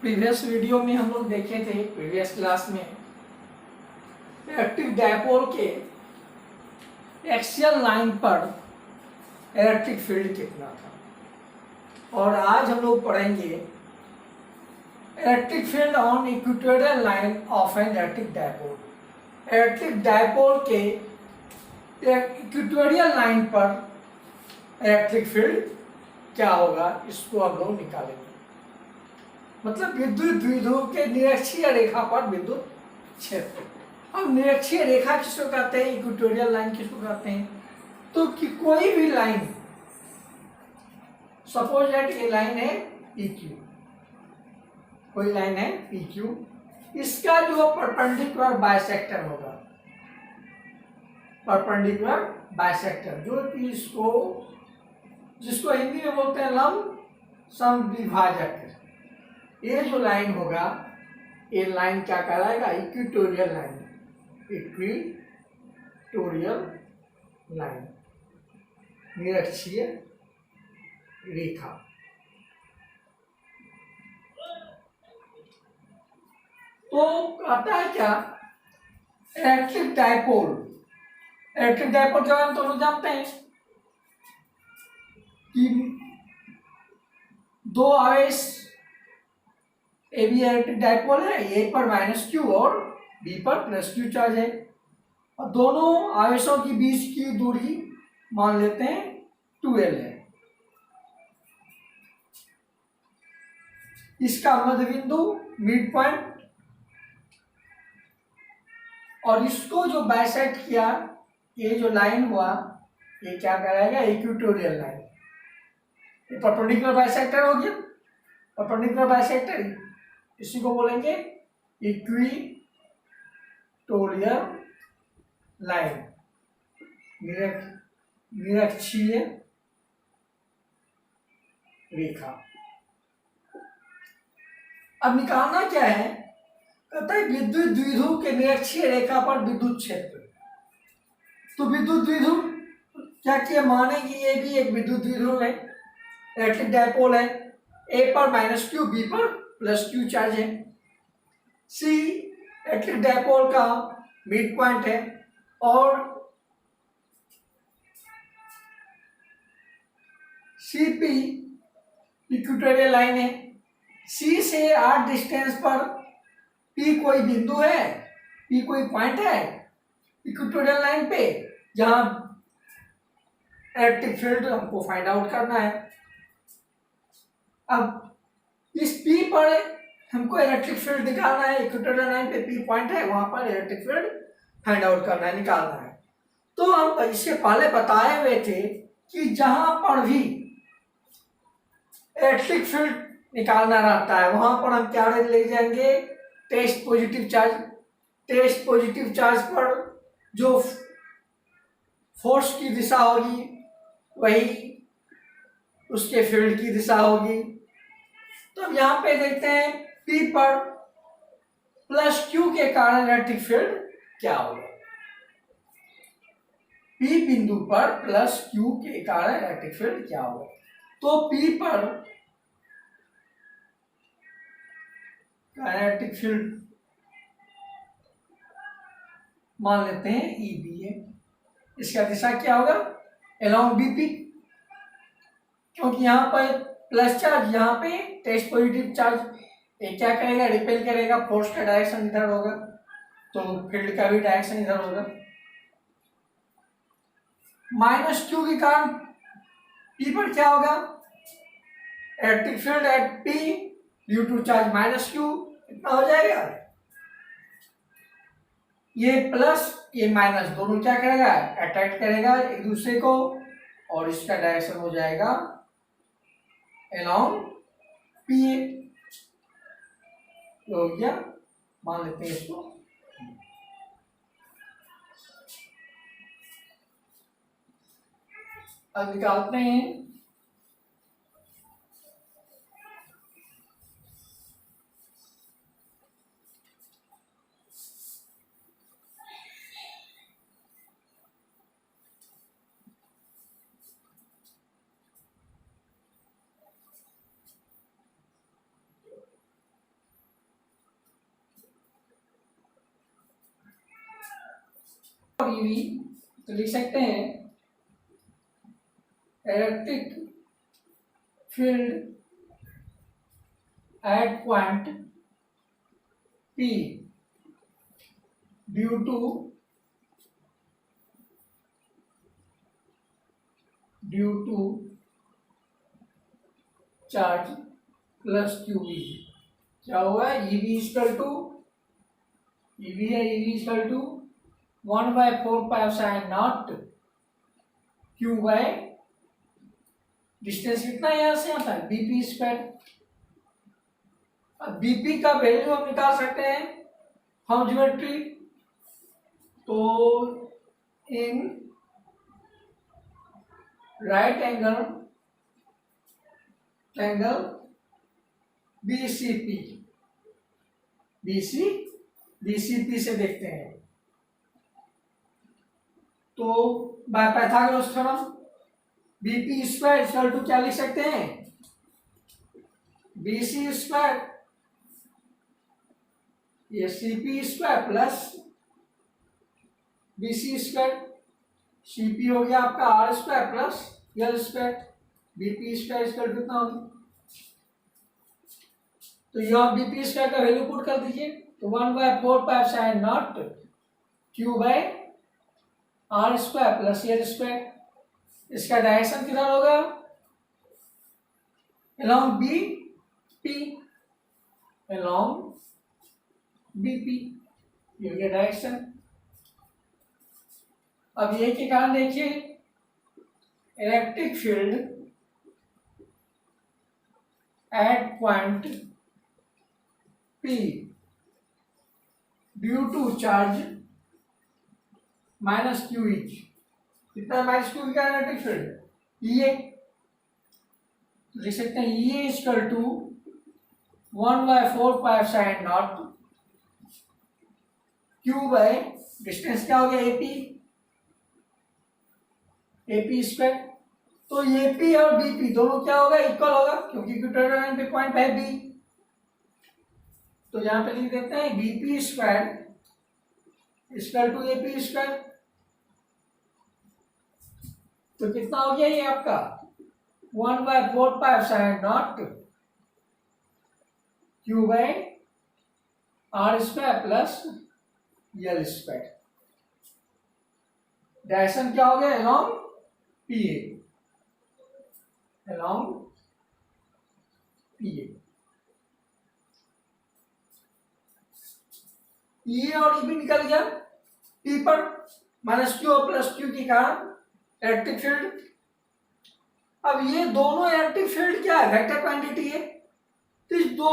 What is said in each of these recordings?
Previous video में हम लोग देखे थे, प्रीवियस क्लास में इलेक्ट्रिक डायपोल के एक्सियल लाइन पर इलेक्ट्रिक फील्ड कितना था। और आज हम लोग पढ़ेंगे electric field on equatorial line of an electric dipole. Electric dipole के इक्वेटोरियल लाइन पर इलेक्ट्रिक फील्ड क्या होगा, इसको हम लोग निकालेंगे। मतलब विद्युत द्विध्रुव के निरक्षीय रेखा पर विद्युत क्षेत्र। अब निरक्षीय रेखा किसको कहते हैं, इक्वेटोरियल लाइन किसको कहते हैं? तो कि कोई भी लाइन, सपोज दैट ये लाइन है PQ, कोई लाइन है PQ, इसका जो परपेंडिकुलर बाइसेक्टर होगा, परपेंडिकुलर बाइसेक्टर, जो कि जिसको हिंदी में बोलते हैं लंब समद्विभाजक, ये जो लाइन होगा, ये लाइन क्या कहलाएगा? Equatorial line. इक्वेटोरियल लाइन, निरक्षीय रेखा। तो कहता है क्या, इलेक्ट्रिक डायपोल। इलेक्ट्रिक डायपोल क्या है तो लोग जानते हैं कि दो आवेश ए बी इलेक्ट्रिक डायपोल है, ए पर -q और बी पर +q चार्ज है, और दोनों आवेशों के बीच की दूरी मान लेते हैं 2l है। इसका मध्य बिंदु मिड पॉइंट, और इसको जो बाइसेक्ट किया, ये जो लाइन हुआ, ये क्या कहलाएगा? Equatorial line. ये परपेंडिकुलर बाइसेक्टर हो गया। परपेंडिकुलर बाइसेक्टर इसी को बोलेंगे इक्वेटोरियल लाइन, निरक्षीय रेखा। अब निकालना क्या है? कहता है विद्युत द्विध्रुव के निरक्षीय रेखा पर विद्युत क्षेत्र। तो विद्युत द्विध्रुव क्या किया, माने कि ये भी एक विद्युत द्विध्रुव है, इलेक्ट्रिक डायपोल है, ए पर -q, बी पर +q चार्ज है। सी इलेक्ट्रिक डायपोल का मिड पॉइंट है, और CP इक्वेटोरियल लाइन है। C से r डिस्टेंस पर P कोई बिंदु है, P कोई पॉइंट है इक्वेटोरियल लाइन पे, जहां इलेक्ट्रिक फील्ड हमको फाइंड आउट करना है। अब इस P पर हमको इलेक्ट्रिक फील्ड निकालना है, इक्वेटोरियल लाइन पे P पॉइंट है, वहां पर इलेक्ट्रिक फील्ड फाइंड आउट करना है, निकालना है। तो हम इससे पहले बताए हुए थे कि जहां पर भी इलेक्ट्रिक फील्ड निकालना रहता है, वहां पर हम क्या ले जाएंगे? Test positive charge. Test positive charge पर जो फोर्स की दिशा होगी, वही उसके फील्ड की दिशा होगी। तो अब यहाँ पे देखते हैं P पर +q के कारण इलेक्ट्रिक फील्ड क्या होगा। P बिंदु पर +q के कारण इलेक्ट्रिक फील्ड क्या होगा? तो P पर इलेक्ट्रिक फील्ड मान लेते हैं EB है। इसका दिशा क्या होगा? अलोंग BP, क्योंकि यहाँ पर प्लस चार्ज, यहाँ पे टेस्ट पॉजिटिव चार्ज, ये क्या करेगा? रिपेल करेगा, फोर्स का डायरेक्शन इधर होगा, तो फील्ड का भी डायरेक्शन इधर होगा। -q के कारण P पर क्या होगा? Electric field at P due to charge -q कितना हो जाएगा? ये प्लस ये माइनस दोनों क्या करेगा? अट्रैक्ट करेगा एक दूसरे को, और इसका डायरेक्शन हो जाएगा अलोंग PA। हो गया, मान लेते हैं इसको। अब निकालते हैं और ईवी, तो लिख सकते हैं electric field at point P due to charge plus QV। क्या हुआ? ईवी इक्वल टू, ईवी है, EV equal to 1/4πε0 Q by distance कितना है, यहां से आता है BP स्क्वायर। अब BP का वैल्यू हम निकाल सकते हैं हम ज्योमेट्री, तो इन राइट एंगल BCP से देखते हैं, तो by Pythagoras theorem BP square equal to क्या लिख सकते हैं, BC स्क्वायर, ये CP square plus BC square, CP हो गया आपका R square plus L square, BP square equal to कितना होगा, तो यहाँ BP स्क्वायर का वैल्यू पुट कर दीजिए, तो 1/4πε0 Q by R square plus L square. इसका डायरेक्शन किधर होगा, along BP, along BP, ये हो गया डायरेक्शन। अब ये के कारण देखिए electric field at point P due to charge minus Q each, कितना माइनस क्यू का इलेक्ट्रिक फील्ड ये लिख सकते हैं, ये equal to 1/4πε0 Q by distance क्या हो गया AP स्क्वायर। तो AP और BP दोनों क्या होगा, इक्वल होगा, क्योंकि इक्वेटर पे पॉइंट है B, तो यहां पे लिख देते हैं BP square equal to AP square. तो कितना हो गया ये आपका 1/4πε0 Q by R square plus L square. Direction क्या हो गया, along PA, along PA। ये और ये भी निकल गया P पर, माइनस Q और प्लस Q के कारण इलेक्ट्रिक फील्ड। अब ये दोनों इलेक्ट्रिक फील्ड क्या है, वेक्टर क्वांटिटी है, तो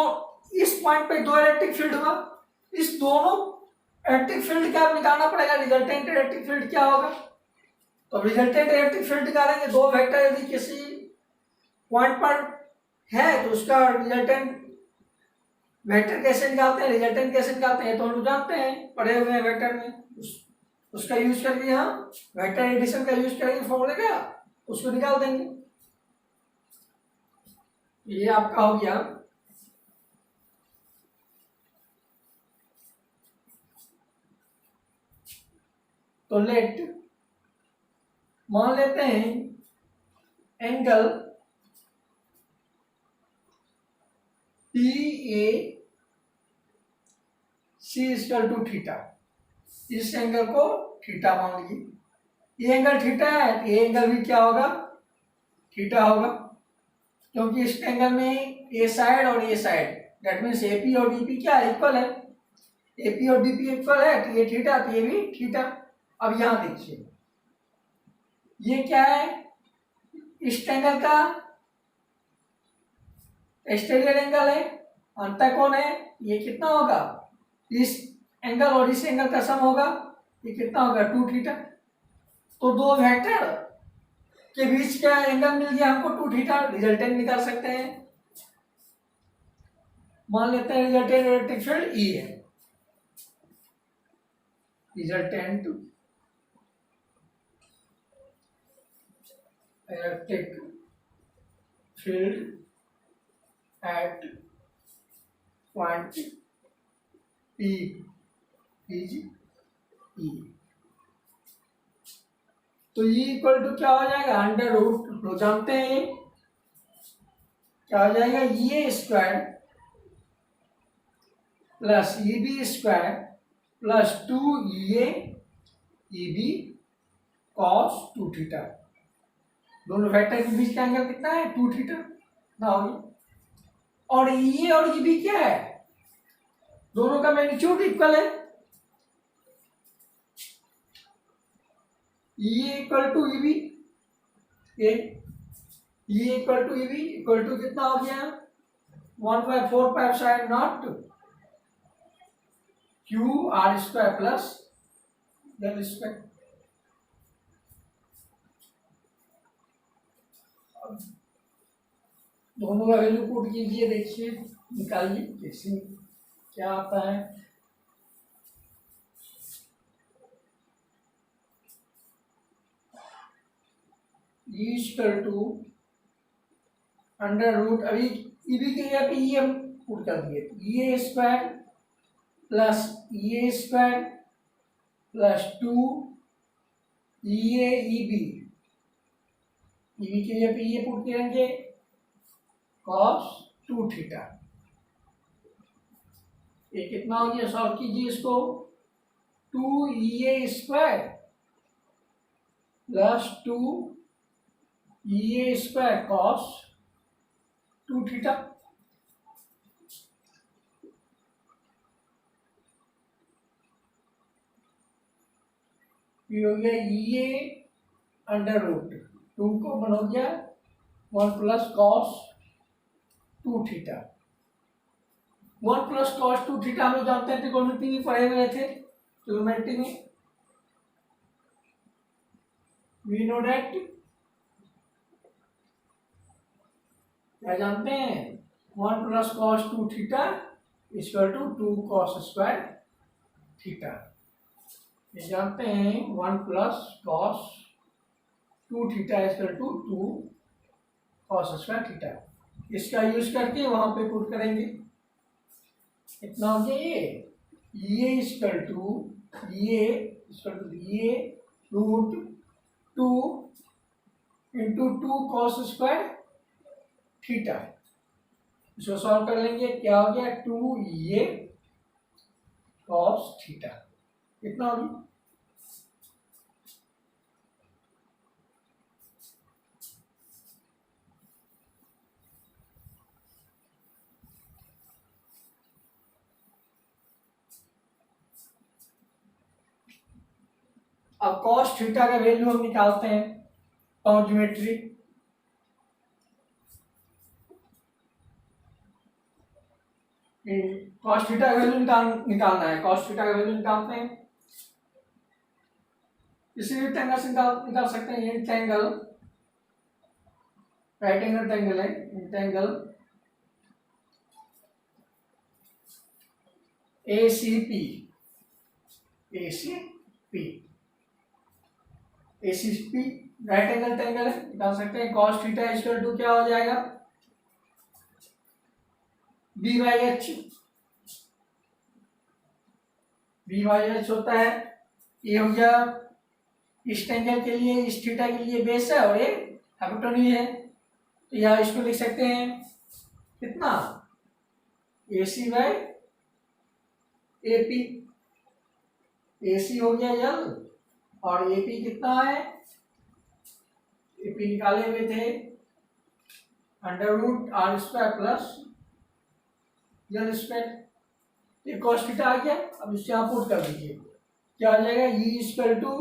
इस पॉइंट पे दो इलेक्ट्रिक फील्ड हुआ, इस दोनों इलेक्ट्रिक फील्ड का निकालना पड़ेगा, रिजल्टेंट इलेक्ट्रिक फील्ड क्या होगा, तो रिजल्टेंट इलेक्ट्रिक फील्ड निकालेंगे। दो वेक्टर यदि किसी पॉइंट पर है तो उसका रिजल्टेंट वेक्टर कैसे निकालते हैं, रिजल्टेंट कैसे निकालते हैं, तो हम लोग जानते हैं, पढ़े हुए हैं वेक्टर में, उसका यूज करके हम वेक्टर एडिशन का यूज करेंगे फॉर्मूले का, उसको निकाल देंगे। ये आपका हो गया तो लेट मान लेते हैं angle PAC equal to theta, इस एंगल को थीटा मान लीजिए, ये एंगल थीटा है तो ये एंगल भी क्या होगा, थीटा होगा, क्योंकि इस एंगल में ए साइड और ए साइड, दैट मीन्स AP और BP क्या इक्वल है, AP और BP इक्वल है, तो ये थीटा तो ये भी थीटा। अब यहां देखिए ये क्या है, इस एंगल का एक्सटीरियर एंगल है, अंतर कोण है, ये कितना होगा, इस एंगल और इस एंगल का सम होगा, ये कितना होगा 2 थीटा। तो दो वेक्टर के बीच का एंगल मिल गया हमको 2 थीटा, रिजल्टेंट निकाल सकते हैं। मान लेते हैं रिजल्टेंट इलेक्ट्रिक फील्ड E है, resultant electric field at point P is E। तो ई इक्वल टू क्या हो जाएगा, अंडर रूट, तो जानते हैं ये क्या हो जाएगा, ये square plus E B square plus 2 E B cos 2 theta. दोनों वेक्टर के बीच का एंगल कितना है, 2 थीटा ना होगी। और ये और ये भी क्या है, दोनों का मैग्नीट्यूड इक्वल है, ये इक्वल टू ई बी, ये equal to E B equal to कितना हो गया, 1/4 pi sine naught Q R square plus L square. दोनों का वैल्यू पुट कीजिए, देखिए निकालिए कैसे क्या आता है। इक्वल टू अंडर रूट, अभी ई बी के जगह पे ये हम पुट कर दिए, ये स्क्वायर प्लस ये स्क्वायर प्लस 2 ये ई बी के जगह पे ये पुट करेंगे cos 2 थीटा। ये कितना हो गया, सॉल्व कीजिए इसको, 2 ये स्क्वायर प्लस 2 ये स्क्वायर cos 2 थीटा। ये हो गया ये अंडर रूट 2 को बन हो गया 1 plus cos 2 theta. 1 plus cos 2 theta हम लोग जानते हैं, त्रिकोणमिति में पढ़े हुए थे, त्रिकोणमिति में वी नो दैट, क्या जानते हैं, 1 plus cos 2 theta equal to 2 cos square theta. ये जानते हैं 1 plus cos 2 theta equal to 2 cos square theta. इसका यूज करके वहां पे पुट करेंगे, इतना हो गया ये इक्वल टू ये root 2 into 2 cos square theta. इसको सॉल्व कर लेंगे, क्या हो गया 2 ये कॉस थीटा, कितना हो गया, अब cos थीटा का वैल्यू हम निकालते हैं पावर ज्योमेट्री। cos थीटा का वैल्यू निकालना है, cos थीटा का वैल्यू निकालते हैं, किसी भी एंगल से निकाल सकते हैं। ये एंगल राइट एंगल ट्रायंगल है, angle ACP right angle triangle है, निकाल सकते हैं। cos थीटा इक्वल टू क्या हो जाएगा, b/h होता है। ये हो गया इस एंगल के लिए, इस थीटा के लिए बेस है और ये हाइपोटेन्यूज है, तो यहाँ इसको लिख सकते हैं कितना, AC/AP। AC हो गया L और AP कितना है, AP निकाले हुए थे under root R square plus L square. ये cos थीटा आ गया, अब इससे आप पुट कर दीजिए, क्या आ जाएगा, E इक्वल टू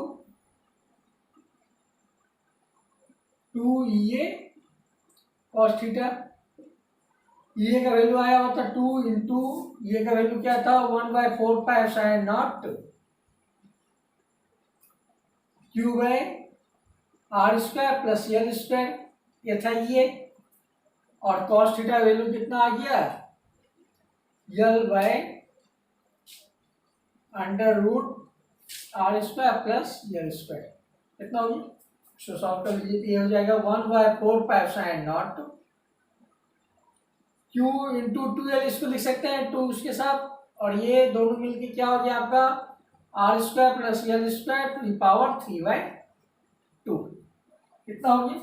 2 ये cos थीटा। ये का वैल्यू आया हुआ था 2 इंटू ये का वैल्यू क्या था, 1/4 pi sine naught Q by R square plus L square, ये था ये। और cos थीटा वैल्यू कितना आ गया, L by under root R square plus L square, कितना हो गया, सो सॉल्व कर लीजिए, ये हो जाएगा 1/4 pi sine not Q into 2L, इसको लिख सकते हैं 2 उसके साथ, और ये दोनों मिलके क्या हो गया आपका R square plus L square to the power 3/2। कितना हो गया?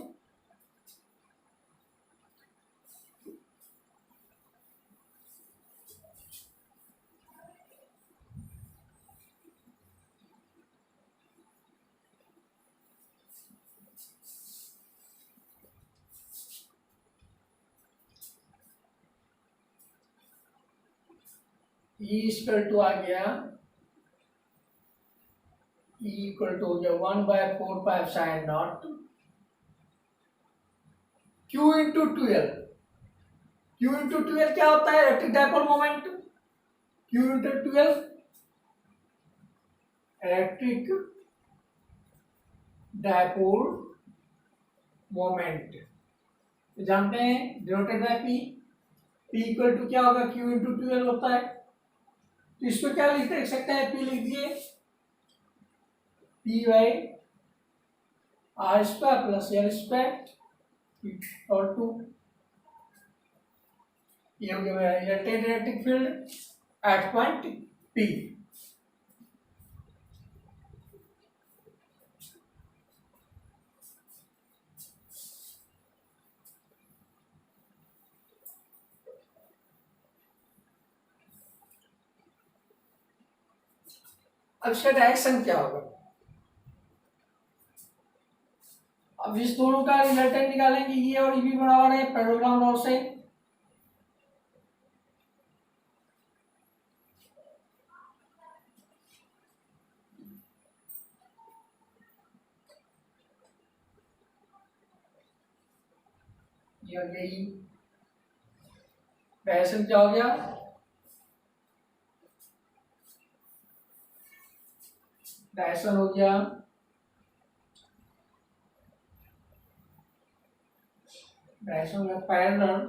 E इक्वल टू आ गया, E इक्वल टू हो गया 1/4π/0 Q इंटू 12। Q इंटू 12 क्या होता है? Electric dipole moment. Q into 12 electric dipole moment जानते हैं, denoted by P। P equal to क्या होगा? Q इंटू 12 होता है। तो इसको क्या लिख सकते हैं? P लिख दिए, P by R square plus L square और 2। ये हो गया मेरा electric field at point P। अब इसका डायरेक्शन क्या होगा? अब इस दोनों का रिजल्टेंट निकालेंगे, ये और ये भी बराबर है पैरेललोग्राम लॉ से। ये हो गया, डायरेक्शन क्या हो गया? डायरेक्शन हो गया parallel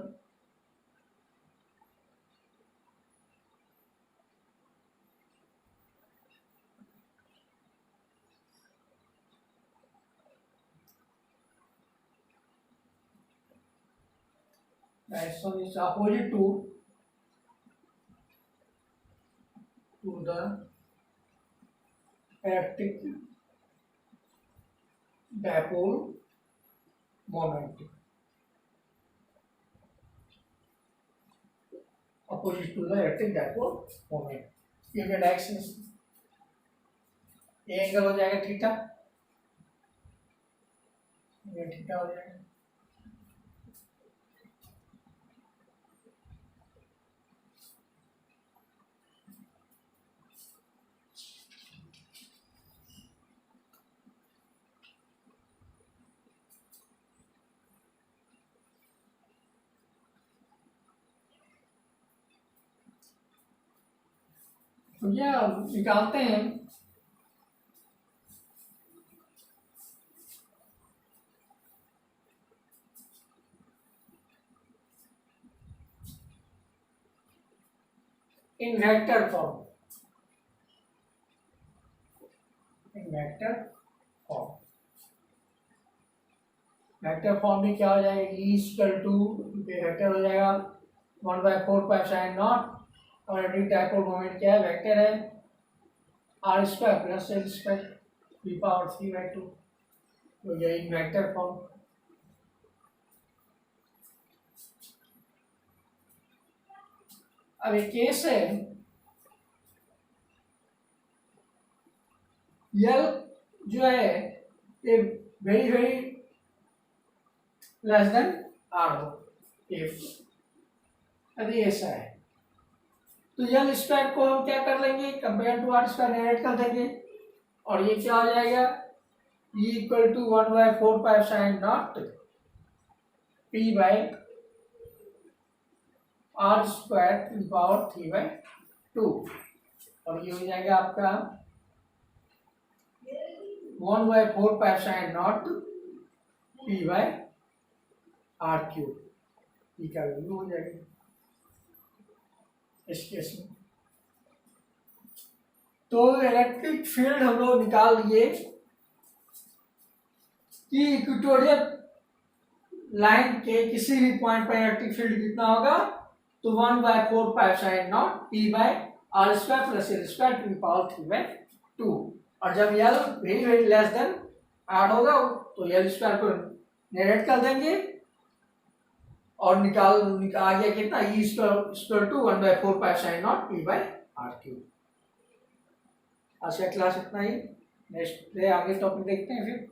direction is opposite to the electric dipole moment, opposite to the electric dipole moment. ये डायरेक्शन, ये एंगल हो जाएगा थीटा, ये थीटा हो जाएगा। तो ये निकालते हैं इन वेक्टर फॉर्म, वेक्टर फॉर्म में क्या हो जाएगा? E इक्वल टू वेक्टर हो जाएगा 1/4π/0 और इलेक्ट्रिक डाइपोल मोमेंट क्या है? वेक्टर है R square plus L square P power 3/2। तो ये इन वेक्टर फॉर्म। अब एक केस है, L जो है ये very very less then R हो, इफ यदि ऐसा है तो L स्क्वायर को हम क्या कर लेंगे? Compare to R square negate कर देंगे और ये क्या हो जाएगा? E equal to 1/4π/0 P by R square to power 3/2 और ये हो जाएगा आपका 1/4π/0 P by R cube. P का वैल्यू हो जाएगा इस केस में। तो इलेक्ट्रिक फील्ड हम लोग निकाल लिए कि इक्वेटोरियल लाइन के किसी भी पॉइंट पर इलेक्ट्रिक फील्ड कितना होगा? तो 1/4π/0 P by R square plus L square to power 3/2। और जब L very very less than ऐड होगा तो एल स्क्वायर को नेगेट कर देंगे और आ गया कितना E square to 1/4 pi sine naught P by R cube. आज का क्लास इतना ही, नेक्स्ट डे आगे टॉपिक देखते हैं फिर।